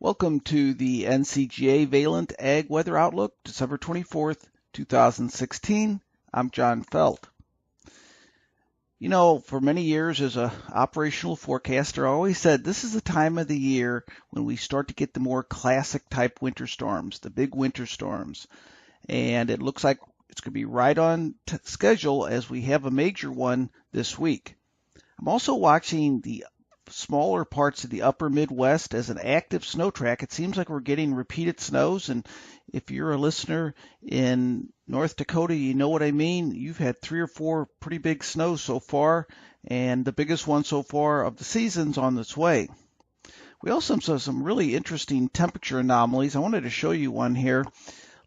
Welcome to the NCGA Vaent Ag Weather Outlook, December 24th, 2016. I'm John Felt. You know, for many years as an operational forecaster, I always said this is the time of the year when we start to get the more classic type winter storms, the big winter storms. And it looks like it's going to be right on schedule as we have a major one this week. I'm also watching the smaller parts of the upper Midwest as an active snow track. It seems like we're getting repeated snows, and if you're a listener in North Dakota, you know what I mean. You've had 3 or 4 pretty big snows so far, and the biggest one so far of the season's on its way. We also saw some really interesting temperature anomalies. I wanted to show you one here.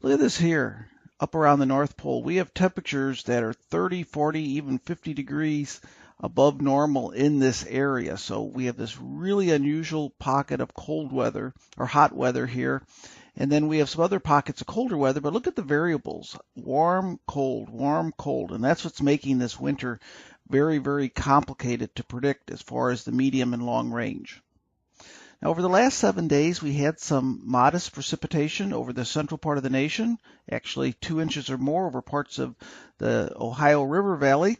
Look at this here, up around the North Pole. We have temperatures that are 30, 40, even 50 degrees above normal in this area. So we have this really unusual pocket of cold weather or hot weather here. And then we have some other pockets of colder weather, but look at the variables. Warm, cold, and that's what's making this winter very, very complicated to predict as far as the medium and long range. Now, over the last 7 days, we had some modest precipitation over the central part of the nation, actually 2 inches or more over parts of the Ohio River Valley.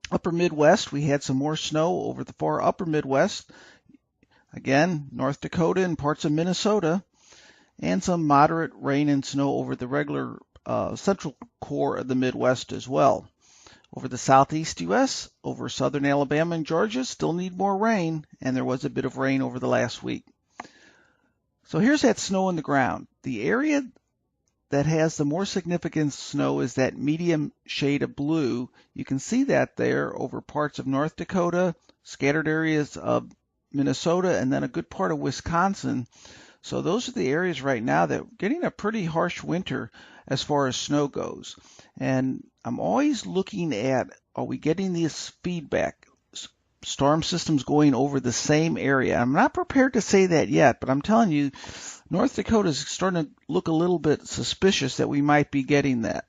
Upper Midwest, we had some more snow over the far upper Midwest. Again, North Dakota and parts of Minnesota, and some moderate rain and snow over the regular central core of the Midwest as well. Over the southeast U.S., over southern Alabama and Georgia, still need more rain, and there was a bit of rain over the last week. So here's that snow on the ground. The area that has the more significant snow is that medium shade of blue. You can see that there over parts of North Dakota, scattered areas of Minnesota, and then a good part of Wisconsin. So those are the areas right now that are getting a pretty harsh winter as far as snow goes. And I'm always looking at, are we getting this feedback? Storm systems going over the same area. I'm not prepared to say that yet, but I'm telling you, North Dakota is starting to look a little bit suspicious that we might be getting that.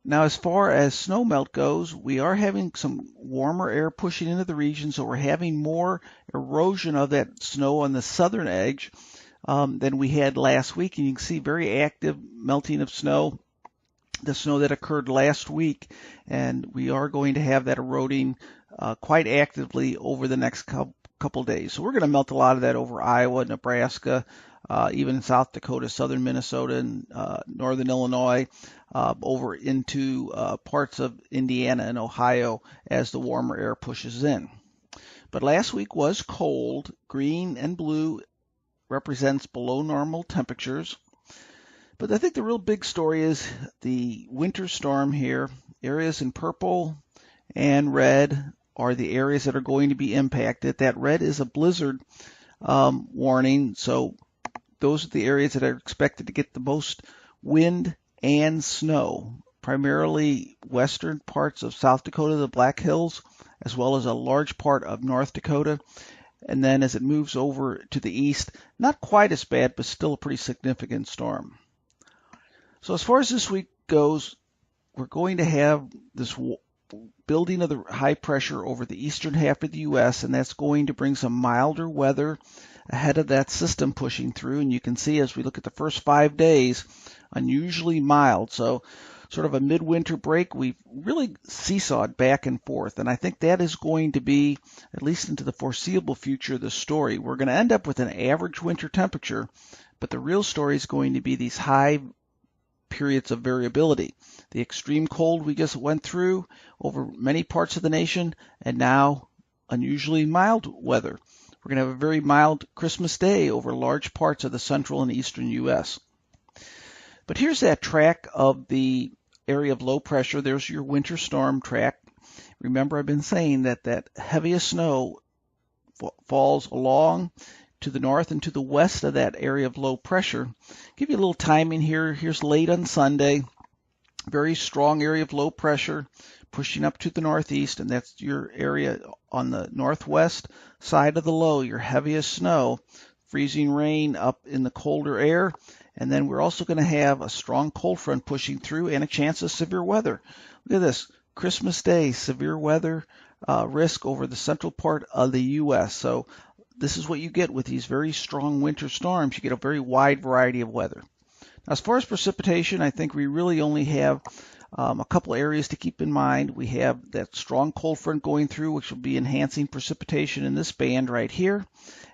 Now, as far as snow melt goes, we are having some warmer air pushing into the region, so we're having more erosion of that snow on the southern edge than we had last week. And you can see very active melting of snow, the snow that occurred last week, and we are going to have that eroding quite actively over the next couple days. So we're going to melt a lot of that over Iowa, Nebraska, even South Dakota, southern Minnesota, and northern Illinois, over into parts of Indiana and Ohio as the warmer air pushes in. But last week was cold. Green and blue represents below normal temperatures. But I think the real big story is the winter storm here. Areas in purple and red are the areas that are going to be impacted. That red is a blizzard warning, so those are the areas that are expected to get the most wind and snow, primarily western parts of South Dakota, the Black Hills, as well as a large part of North Dakota. And then as it moves over to the east, not quite as bad, but still a pretty significant storm. So as far as this week goes, we're going to have this building of the high pressure over the eastern half of the U.S., and that's going to bring some milder weather ahead of that system pushing through. And you can see as we look at the first 5 days, unusually mild. So sort of a midwinter break, we've really seesawed back and forth. And I think that is going to be, at least into the foreseeable future, the story. We're going to end up with an average winter temperature, but the real story is going to be these high periods of variability. The extreme cold we just went through over many parts of the nation, and now unusually mild weather. We're going to have a very mild Christmas Day over large parts of the central and eastern U.S. But here's that track of the area of low pressure. There's your winter storm track. Remember, I've been saying that that heaviest snow falls along to the north and to the west of that area of low pressure. Give you a little timing here. Here's late on Sunday. Very strong area of low pressure pushing up to the northeast, and that's your area on the northwest side of the low, your heaviest snow, freezing rain up in the colder air. And then we're also going to have a strong cold front pushing through and a chance of severe weather. Look at this. Christmas Day, severe weather risk over the central part of the U.S. So this is what you get with these very strong winter storms. You get a very wide variety of weather. Now, as far as precipitation, I think we really only have a couple areas to keep in mind. We have that strong cold front going through, which will be enhancing precipitation in this band right here.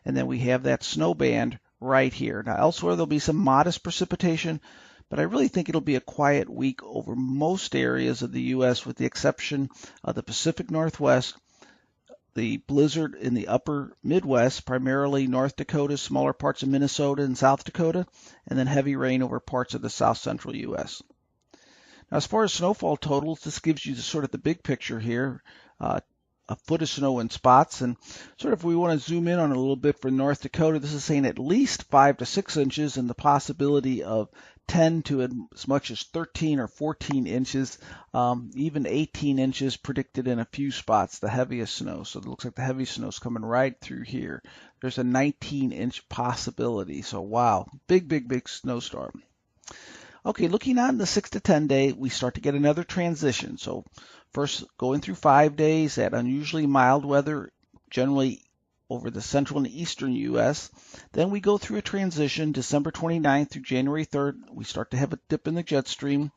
And then we have that snow band right here. Now, elsewhere, there'll be some modest precipitation, but I really think it'll be a quiet week over most areas of the U.S. with the exception of the Pacific Northwest, the blizzard in the upper Midwest, primarily North Dakota, smaller parts of Minnesota and South Dakota, and then heavy rain over parts of the south central U.S. Now, as far as snowfall totals, this gives you sort of the big picture here. A foot of snow in spots, and sort of if we want to zoom in on it a little bit for North Dakota, this is saying at least 5 to 6 inches and the possibility of 10 to as much as 13 or 14 inches, even 18 inches predicted in a few spots, the heaviest snow. So it looks like the heavy snow is coming right through here. There's a 19-inch possibility. So wow, big snowstorm. Okay, looking on the 6 to 10 day, we start to get another transition. So first, going through 5 days at unusually mild weather, generally over the central and eastern U.S. Then we go through a transition, December 29th through January 3rd. We start to have a dip in the jet stream.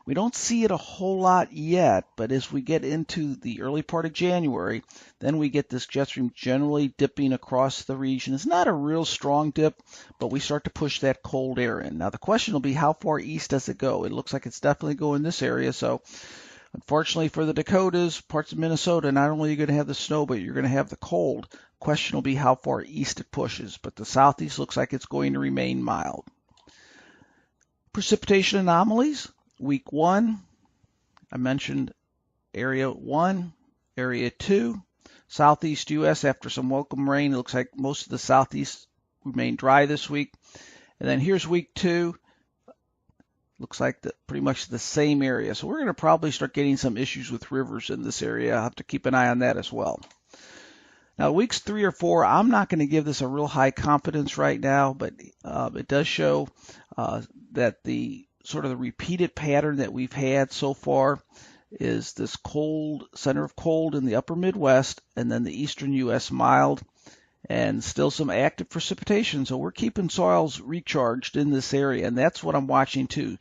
We don't see it a whole lot yet, but as we get into the early part of January, then we get this jet stream generally dipping across the region. It's not a real strong dip, but we start to push that cold air in. Now, the question will be, how far east does it go? It looks like it's definitely going this area, so unfortunately for the Dakotas, parts of Minnesota, not only are you going to have the snow, but you're going to have the cold. Question will be how far east it pushes, but the southeast looks like it's going to remain mild. Precipitation anomalies. Week 1, I mentioned area 1, area 2, southeast U.S. after some welcome rain. It looks like most of the southeast remain dry this week. And then here's week 2. Looks like pretty much the same area. So we're going to probably start getting some issues with rivers in this area. I'll have to keep an eye on that as well. Now, weeks 3 or 4, I'm not going to give this a real high confidence right now, but it does show that the sort of the repeated pattern that we've had so far is this cold, center of cold in the upper Midwest, and then the eastern U.S. mild, and still some active precipitation. So we're keeping soils recharged in this area, and that's what I'm watching too.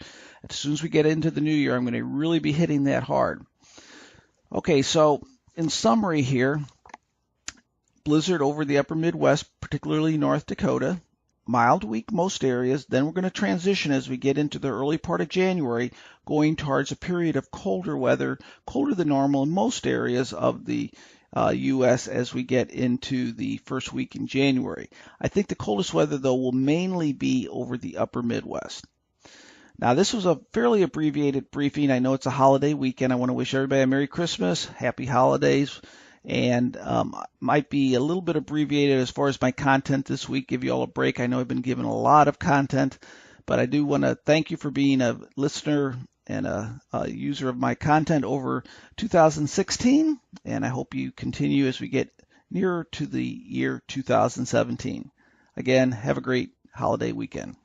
As soon as we get into the new year, I'm going to really be hitting that hard. Okay, so in summary here, blizzard over the upper Midwest, particularly North Dakota. Mild week most areas. Then we're going to transition as we get into the early part of January, going towards a period of colder weather, colder than normal in most areas of the U.S. as we get into the first week in January. I think the coldest weather, though, will mainly be over the upper Midwest. Now, this was a fairly abbreviated briefing. I know it's a holiday weekend. I want to wish everybody a Merry Christmas, Happy Holidays, and might be a little bit abbreviated as far as my content this week, give you all a break. I know I've been given a lot of content, but I do want to thank you for being a listener and a user of my content over 2016, and I hope you continue as we get nearer to the year 2017. Again, have a great holiday weekend.